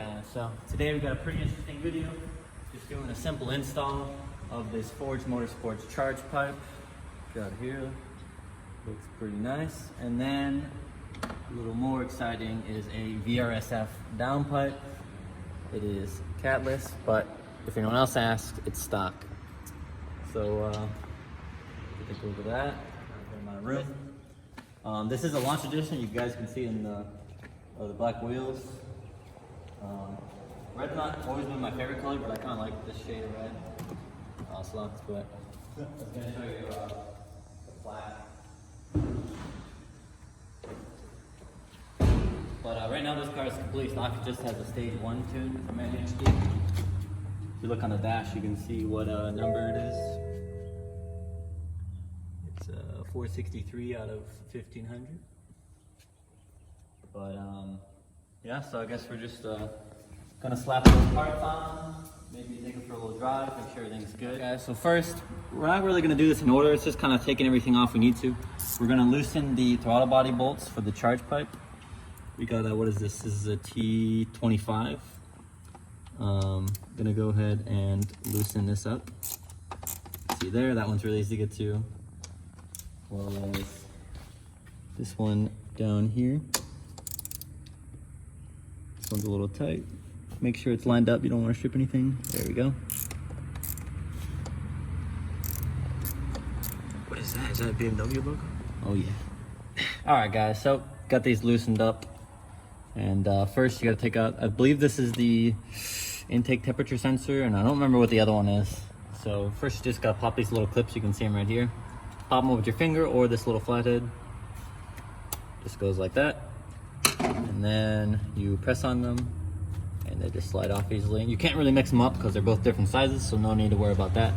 guys, so today we got a pretty interesting video. Just doing a simple install of this Forge Motorsports charge pipe. Got here, looks pretty nice. And then a little more exciting is a VRSF downpipe. It is catless, but if anyone else asks, it's stock. So take a look at that. In my room. This is a launch edition. You guys can see in the black wheels. Red's not always been my favorite color, but I kind of like this shade of red. Slugs, but I was going to show you the flat. But right now this car is completely stock. It just has a stage 1 tune from A90. If you look on the dash, you can see what number it is. It's 463 out of 1500. But yeah, so I guess we're just gonna slap those parts on, maybe take it for a little drive, make sure everything's good. Okay, so first, we're not really gonna do this in order. It's just kind of taking everything off we need to. We're gonna loosen the throttle body bolts for the charge pipe. We got what is this? This is a T25. Gonna go ahead and loosen this up. See there, that one's really easy to get to. Well, this one down here. This one's a little tight. Make sure it's lined up. You don't want to strip anything. There we go. What is that? Is that a BMW logo? Oh yeah. All right, guys. So got these loosened up, and first you got to take out. I believe this is the intake temperature sensor, and I don't remember what the other one is. So first you just got to pop these little clips. You can see them right here. Pop them with your finger or this little flathead. Just goes like that, and then you press on them. And they just slide off easily. And you can't really mix them up because they're both different sizes, so no need to worry about that.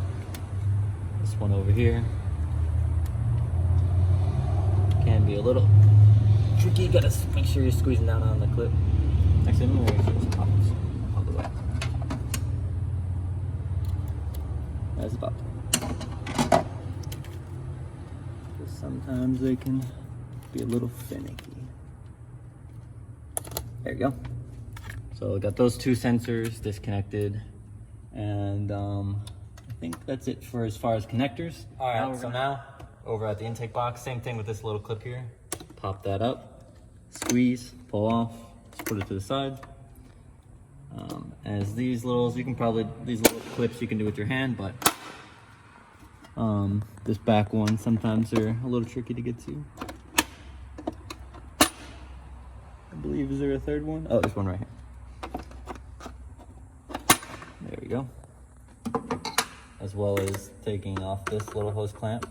This one over here can be a little tricky. You gotta make sure you're squeezing down on the clip. Actually, let me just pop this all the way. That's about it. Because sometimes they can be a little finicky. There you go. So I got those two sensors disconnected, and I think that's it for as far as connectors. All right, so now over at the intake box, same thing with this little clip here. Pop that up, squeeze, pull off, just put it to the side. As these little clips you can do with your hand, but this back one, sometimes they're a little tricky to get to. I believe, is there a third one? Oh, there's one right here. There we go. As well as taking off this little hose clamp.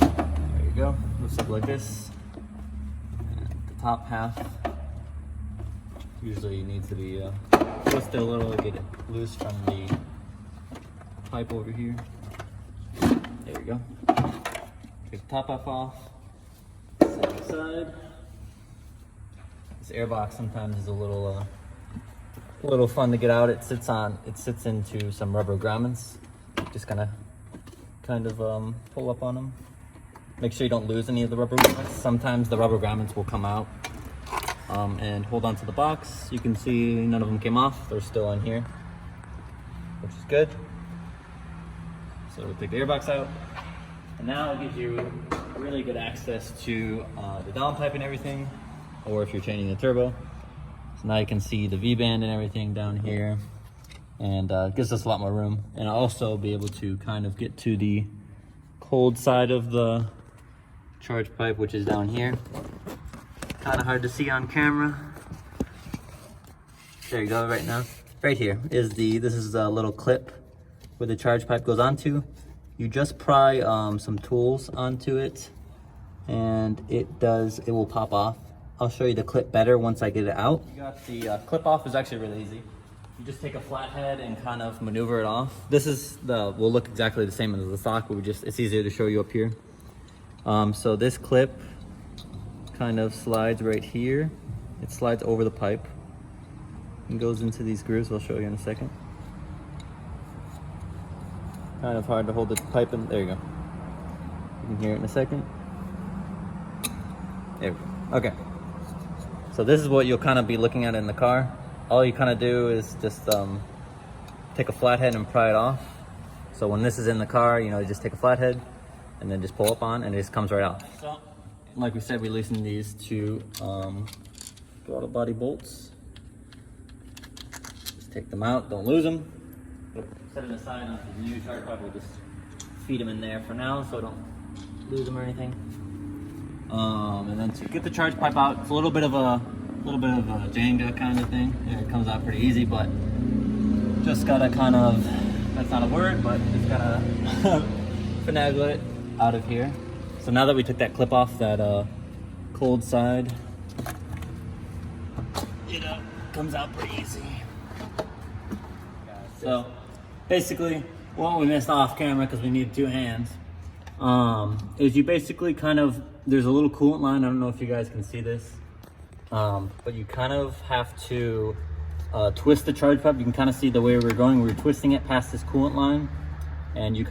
There you go. Looks up like this. And the top half usually needs to be twisted a little to get it loose from the pipe over here. There we go. Take the top half off. Set aside. This air box sometimes is a little fun to get out. It sits into some rubber grommets. Just kind of pull up on them. Make sure you don't lose any of the rubber grommets. Sometimes the rubber grommets will come out and hold on to the box. You can see none of them came off. They're still in here, which is good. So we'll take the airbox out, and now it gives you really good access to the downpipe and everything, or if you're changing the turbo. So now you can see the V-band and everything down here, and gives us a lot more room. And I'll also be able to kind of get to the cold side of the charge pipe, which is down here. Kind of hard to see on camera. There you go, right now. Right here is this is a little clip where the charge pipe goes onto. You just pry some tools onto it, and it will pop off. I'll show you the clip better once I get it out. You got the clip off is actually really easy. You just take a flathead and kind of maneuver it off. This is will look exactly the same as the stock, but it's easier to show you up here. So this clip kind of slides right here. It slides over the pipe and goes into these grooves. I'll show you in a second. kind of hard to hold the pipe in. There you go. You can hear it in a second. There we go. Okay. So this is what you'll kind of be looking at in the car. All you kind of do is just take a flathead and pry it off. So when this is in the car, you know, you just take a flathead and then just pull up on, and it just comes right off. So, like we said, we loosened these two throttle body bolts. Just take them out, don't lose them. Set it aside on the new charge pipe. We'll just feed them in there for now, so don't lose them or anything. And then to get the charge pipe out, it's a little bit of a Jenga kind of thing. Yeah, it comes out pretty easy, but just gotta kind of, that's not a word, but just gotta finagle it out of here. So now that we took that clip off that cold side, it comes out pretty easy. So basically, what we missed off camera because we need two hands, is you basically kind of, there's a little coolant line. I don't know if you guys can see this, but you kind of have to twist the charge pipe. You can kind of see the way we're going. We're twisting it past this coolant line, and you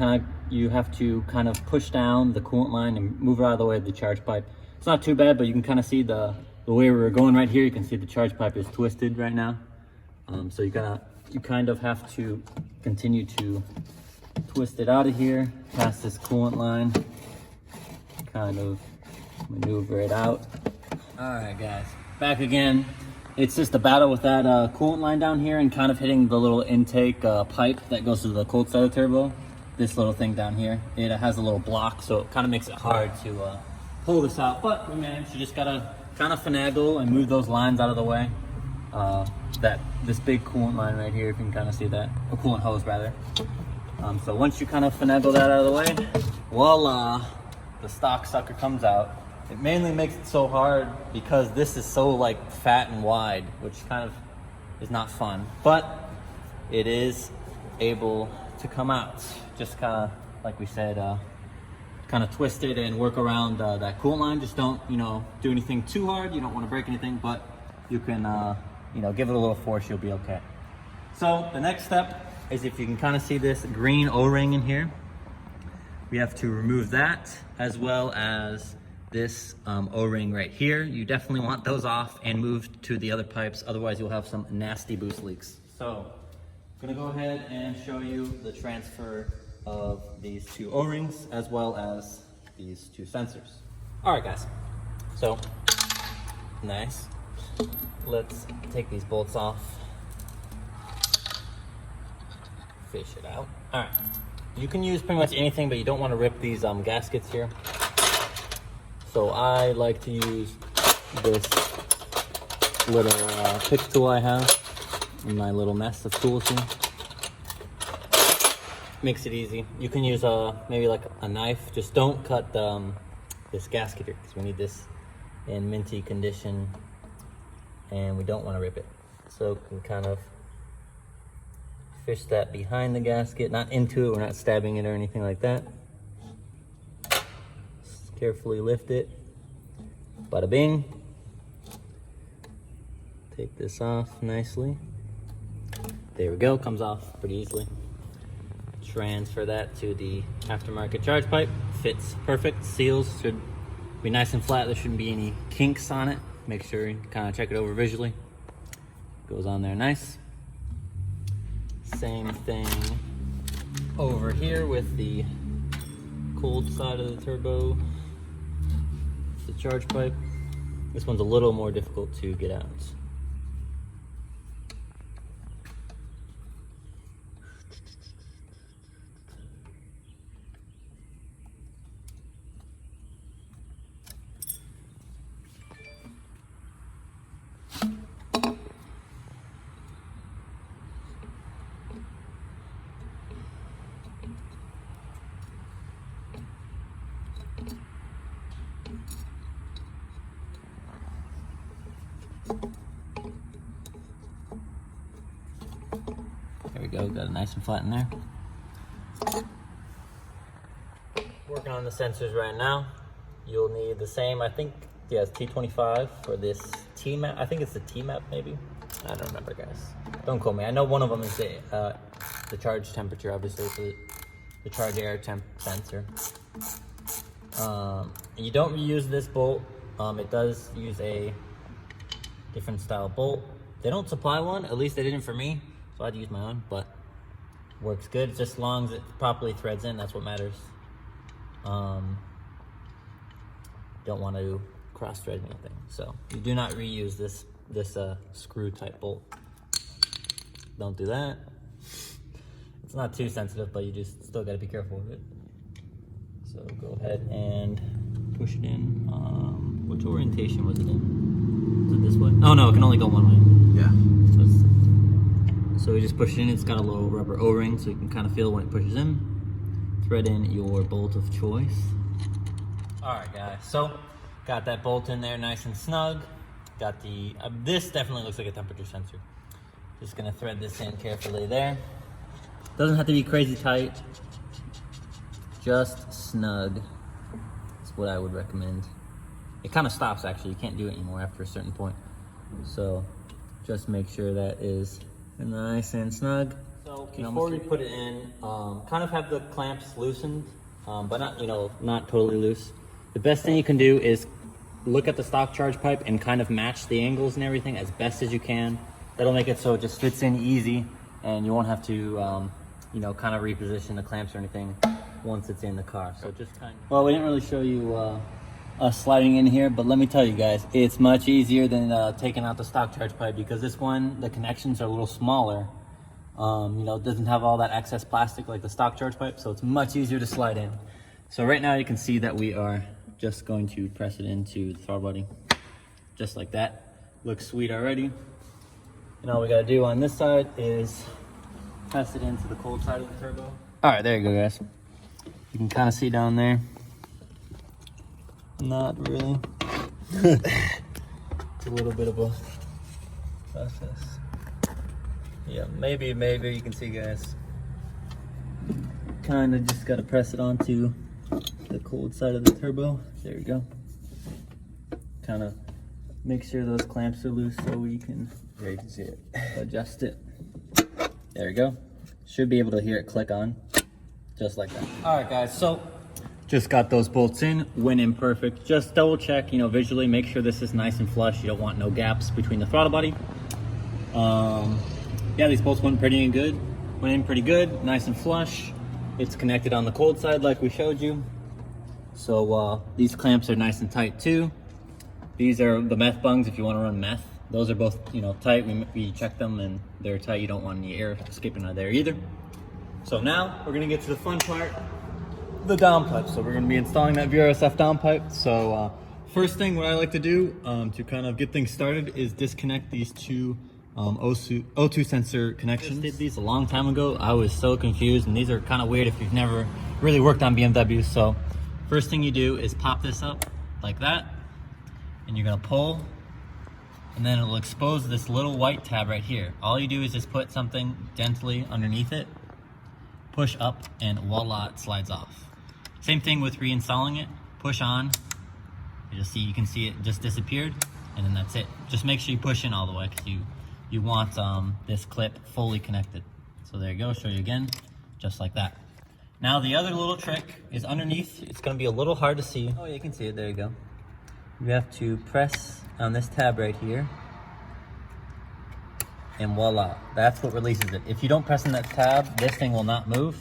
have to kind of push down the coolant line and move it out of the way of the charge pipe. It's not too bad, but you can kind of see the way we're going right here. You can see the charge pipe is twisted right now. So you kind of have to continue to twist it out of here past this coolant line, kind of maneuver it out. All right, guys, back again. It's just a battle with that coolant line down here and kind of hitting the little intake pipe that goes to the cold side of the turbo. This little thing down here, it has a little block, so it kind of makes it hard to pull this out, but we managed. You just gotta kind of finagle and move those lines out of the way. This big coolant line right here, if you can kind of see that, a coolant hose rather. So once you kind of finagle that out of the way, voila, the stock sucker comes out. It mainly makes it so hard because this is so like fat and wide, which kind of is not fun, but it is able to come out. Just kind of, like we said, kind of twist it and work around that coolant line. Just don't, do anything too hard. You don't want to break anything, but you can, give it a little force, you'll be okay. So the next step is, if you can kind of see this green O-ring in here, we have to remove that, as well as this O-ring right here. You definitely want those off and move to the other pipes, otherwise you'll have some nasty boost leaks. So I'm gonna go ahead and show you the transfer of these two O-rings as well as these two sensors. All right, guys, so nice. Let's take these bolts off, fish it out. All right, you can use pretty much anything, but you don't want to rip these gaskets here. So I like to use this little pick tool I have in my little mess of tools here. Makes it easy. You can use maybe like a knife. Just don't cut this gasket here, because we need this in minty condition and we don't want to rip it. So we can kind of fish that behind the gasket, not into it. We're not stabbing it or anything like that. Just carefully lift it. Bada bing. Take this off nicely. There we go, comes off pretty easily. Transfer that to the aftermarket charge pipe. Fits perfect, seals, should be nice and flat. There shouldn't be any kinks on it. Make sure you kind of check it over visually. Goes on there nice. Same thing over here with the cold side of the turbo, the charge pipe. This one's a little more difficult to get out. There we go, got it nice and flat in there. Working on the sensors right now. You'll need the same, I think, yeah, it's T25 for this T-map. I think it's the T-map maybe. I don't remember, guys. Don't quote me. I know one of them is the charge temperature, obviously, for the charge air temp sensor. And you don't reuse this bolt. It does use a different style bolt. They don't supply one, at least they didn't for me, so I had to use my own, but works good. Just as long as it properly threads in, that's what matters. Don't want to cross thread anything. So you do not reuse this screw type bolt. Don't do that. It's not too sensitive, but you just still got to be careful with it. So go ahead and push it in. Which orientation was it in? Was it this way? Oh no, it can only go one way. Yeah. So we just push it in. It's got a little rubber O-ring, so you can kind of feel when it pushes in. Thread in your bolt of choice. All right, guys. So got that bolt in there, nice and snug. Got the. This definitely looks like a temperature sensor. Just gonna thread this in carefully there. Doesn't have to be crazy tight. Just snug. That's what I would recommend. It kind of stops actually. You can't do it anymore after a certain point. So just make sure that is nice and snug. So before we put it in, kind of have the clamps loosened, but not, not totally loose. The best thing you can do is look at the stock charge pipe and kind of match the angles and everything as best as you can. That'll make it so it just fits in easy, and you won't have to, kind of reposition the clamps or anything once it's in the car. So just kind of. Well, we didn't really show you us sliding in here, but let me tell you guys, it's much easier than taking out the stock charge pipe, because this one, the connections are a little smaller. It doesn't have all that excess plastic like the stock charge pipe, so it's much easier to slide in. So right now you can see that we are just going to press it into the throttle body, just like that. Looks sweet already. And all we gotta do on this side is press it into the cold side of the turbo. All right, there you go, guys. You can kind of see down there. Not really. It's a little bit of a process. Yeah, maybe you can see, guys. Kind of just got to press it onto the cold side of the turbo. There we go. Kind of make sure those clamps are loose so we can, yeah, you can see it. Adjust it. There we go. Should be able to hear it click on, just like that. All right, guys, so just got those bolts in, went in perfect. Just double check, visually, make sure this is nice and flush. You don't want no gaps between the throttle body. Yeah, these bolts went in pretty good, nice and flush. It's connected on the cold side like we showed you. So these clamps are nice and tight too. These are the meth bungs if you want to run meth. Those are both, tight. We checked them and they're tight. You don't want any air escaping out of there either. So now we're gonna get to the fun part, the downpipe. So we're gonna be installing that VRSF downpipe. So first thing, what I like to do to kind of get things started is disconnect these two O2 sensor connections. I did these a long time ago. I was so confused, and these are kind of weird if you've never really worked on BMW. So first thing you do is pop this up like that, and you're gonna pull, and then it'll expose this little white tab right here. All you do is just put something gently underneath it, push up, and voila, it slides off. Same thing with reinstalling it. Push on, you can see it just disappeared, and then that's it. Just make sure you push in all the way, because you want this clip fully connected. So there you go, show you again, just like that. Now the other little trick is underneath. It's gonna be a little hard to see. Oh, you can see it, there you go. You have to press on this tab right here, and voila, that's what releases it. If you don't press on that tab, this thing will not move,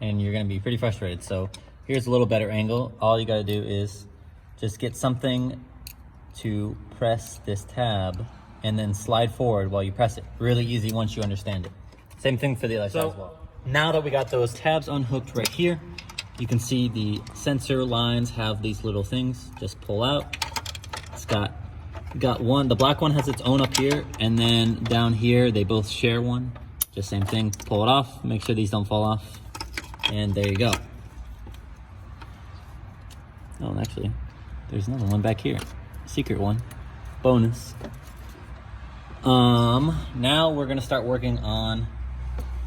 and you're gonna be pretty frustrated. So here's a little better angle. All you gotta do is just get something to press this tab, and then slide forward while you press it. Really easy once you understand it. Same thing for the other side as well. Now that we got those tabs unhooked right here, you can see the sensor lines have these little things. Just pull out. It's got one, the black one has its own up here, and then down here they both share one. Just same thing, pull it off, make sure these don't fall off, and there you go. Oh, actually, there's another one back here. Secret one, bonus. Now we're gonna start working on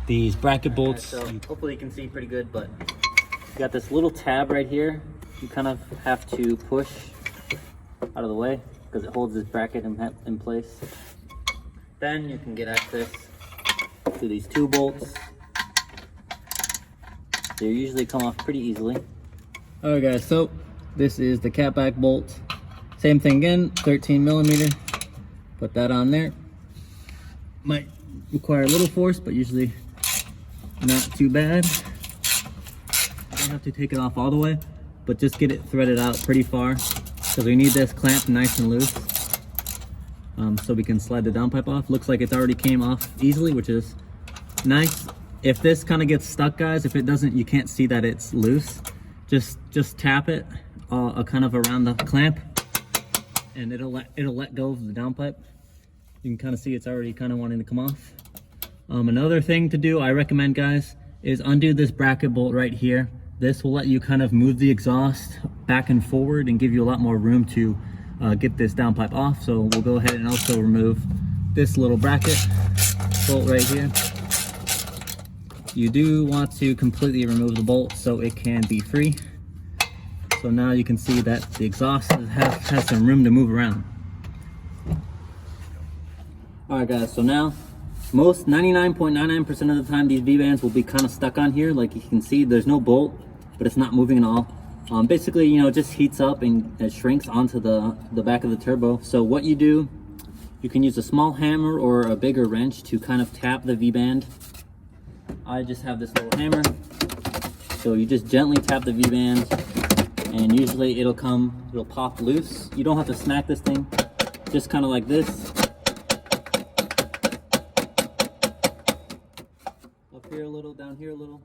these bracket bolts. So hopefully you can see pretty good, but you got this little tab right here. You kind of have to push out of the way because it holds this bracket in place. Then you can get access to these two bolts. They usually come off pretty easily. All right guys, so this is the catback bolt. Same thing again, 13 millimeter. Put that on there. Might require a little force, but usually not too bad. You don't have to take it off all the way, but just get it threaded out pretty far, because we need this clamp nice and loose, so we can slide the downpipe off. Looks like it's already came off easily, which is nice. If this kind of gets stuck, guys, if it doesn't, you can't see that it's loose, just tap it kind of around the clamp, and it'll let go of the downpipe. You can kind of see it's already kind of wanting to come off. Another thing to do, I recommend, guys, is undo this bracket bolt right here. This will let you kind of move the exhaust back and forward and give you a lot more room to get this downpipe off. So we'll go ahead and also remove this little bracket bolt right here. You do want to completely remove the bolt so it can be free. So now you can see that the exhaust has some room to move around. All right guys, so now most 99.99% of the time these V-bands will be kind of stuck on here. Like you can see, there's no bolt, but it's not moving at all. Basically, you know, it just heats up and it shrinks onto the back of the turbo. So what you do, you can use a small hammer or a bigger wrench to kind of tap the V-band. I just have this little hammer. So you just gently tap the V-band, and usually it'll pop loose. You don't have to smack this thing, just kind of like this. Up here a little, down here a little.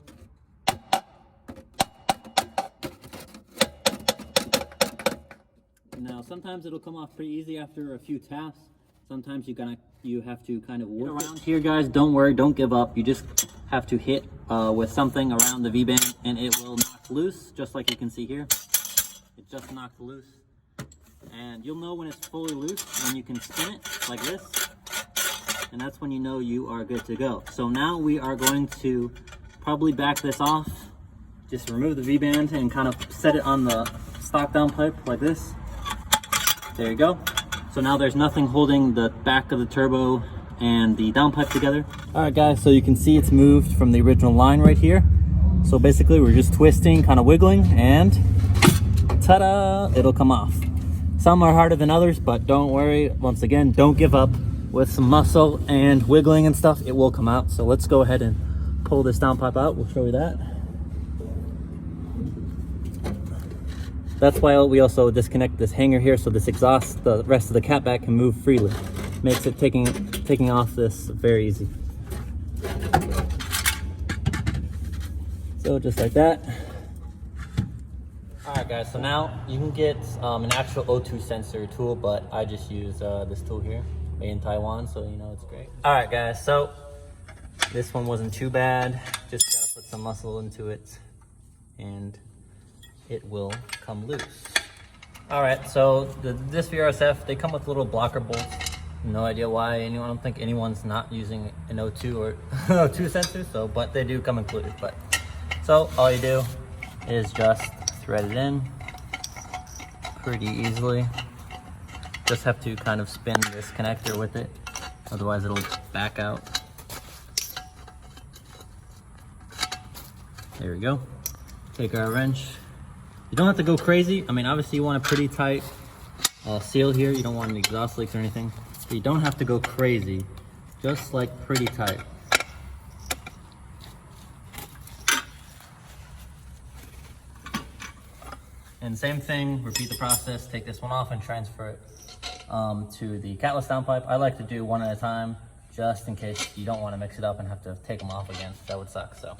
Now sometimes it'll come off pretty easy after a few taps. Sometimes you have to kind of work around here, guys. Don't worry, don't give up. You just have to hit with something around the V-band and it will knock loose, just like you can see here. It just knocks loose. And you'll know when it's fully loose when you can spin it like this. And that's when you know you are good to go. So now we are going to probably back this off. Just remove the V-band and kind of set it on the stock downpipe like this. There you go. So now there's nothing holding the back of the turbo and the downpipe together. All right guys, so you can see it's moved from the original line right here. So basically we're just twisting, kind of wiggling, and ta-da, it'll come off. Some are harder than others, but don't worry. Once again, don't give up. With some muscle and wiggling and stuff, it will come out. So let's go ahead and pull this downpipe out. We'll show you that. That's why we also disconnect this hanger here, so this exhaust, the rest of the catback, can move freely. Makes it taking off this very easy. So just like that. All right guys, so now you can get an actual O2 sensor tool, but I just use this tool here, made in Taiwan, so you know it's great. All right guys, so this one wasn't too bad. Just gotta put some muscle into it and it will come loose. All right, so this VRSF, they come with little blocker bolts. No idea why I don't think anyone's not using an O2 or O2 sensor, so, but they do come included. But so all you do is just thread it in pretty easily. Just have to kind of spin this connector with it, otherwise it'll back out. There we go. Take our wrench. You don't have to go crazy. I mean, obviously you want a pretty tight seal here. You don't want any exhaust leaks or anything. But you don't have to go crazy. Just like pretty tight. And same thing, repeat the process. Take this one off and transfer it to the catless downpipe. I like to do one at a time, just in case you don't want to mix it up and have to take them off again. That would suck, so.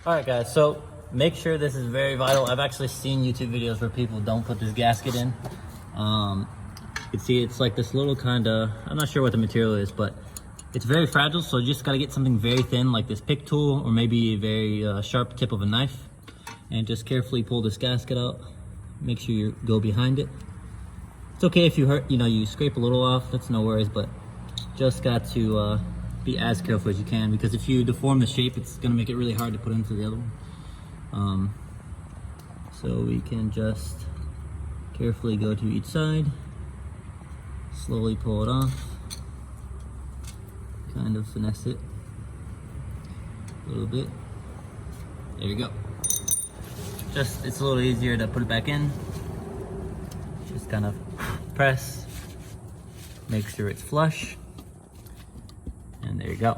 All right guys, so make sure this is very vital. I've actually seen YouTube videos where people don't put this gasket in. You can see it's like this little kind of, I'm not sure what the material is, but it's very fragile, so you just gotta get something very thin like this pick tool or maybe a very sharp tip of a knife, and just carefully pull this gasket out. Make sure you go behind it. It's okay if you hurt, you scrape a little off, that's no worries, but just got to be as careful as you can, because if you deform the shape, it's gonna make it really hard to put into the other one. So we can just carefully go to each side, slowly pull it off, kind of finesse it a little bit. There you go. Just, it's a little easier to put it back in. Just kind of press, make sure it's flush, and there you go.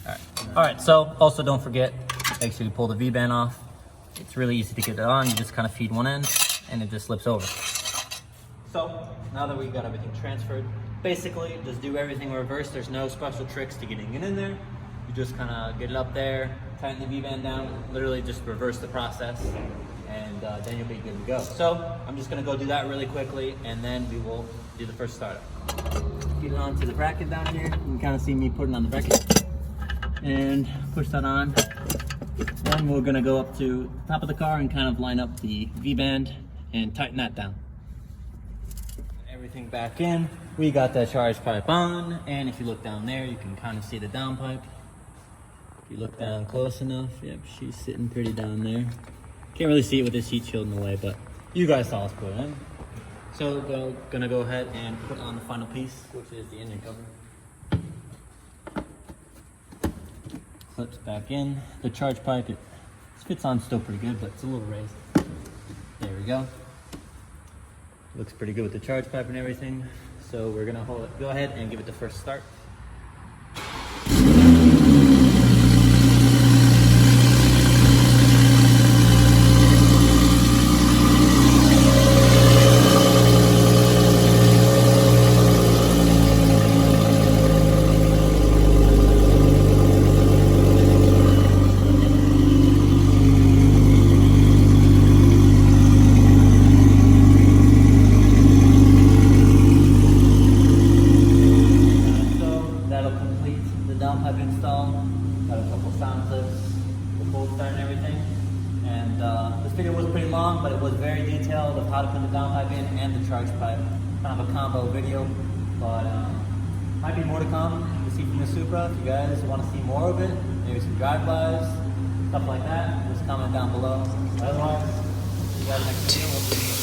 All right, so also don't forget, make sure you pull the V-band off. It's really easy to get it on. You just kind of feed one end and it just slips over. So now that we've got everything transferred, basically just do everything reverse. There's no special tricks to getting it in there. You just kind of get it up there, tighten the V-band down, literally just reverse the process, and then you'll be good to go. So I'm just gonna go do that really quickly, and then we will do the first startup. Get it onto the bracket down here. You can kind of see me putting on the bracket and push that on. Then we're gonna go up to the top of the car and kind of line up the V-band and tighten that down. Everything back in. We got that charge pipe on, and if you look down there, you can kind of see the downpipe. If you look down close enough, yep, she's sitting pretty down there. Can't really see it with this heat shield in the way, but you guys saw us put it in. So we're gonna go ahead and put on the final piece, which is the engine cover. Clips back in. The charge pipe, it fits on still pretty good, but it's a little raised. There we go. Looks pretty good with the charge pipe and everything. So we're gonna go ahead and give it the first start. Downpipe install, got a couple sound clips, the cold start and everything. And this video was pretty long, but it was very detailed of how to put the downpipe in and the charge pipe. Kind of a combo video, but might be more to come to see from the Supra. If you guys want to see more of it, maybe some drive-bys, stuff like that, just comment down below. Otherwise, see you guys next video.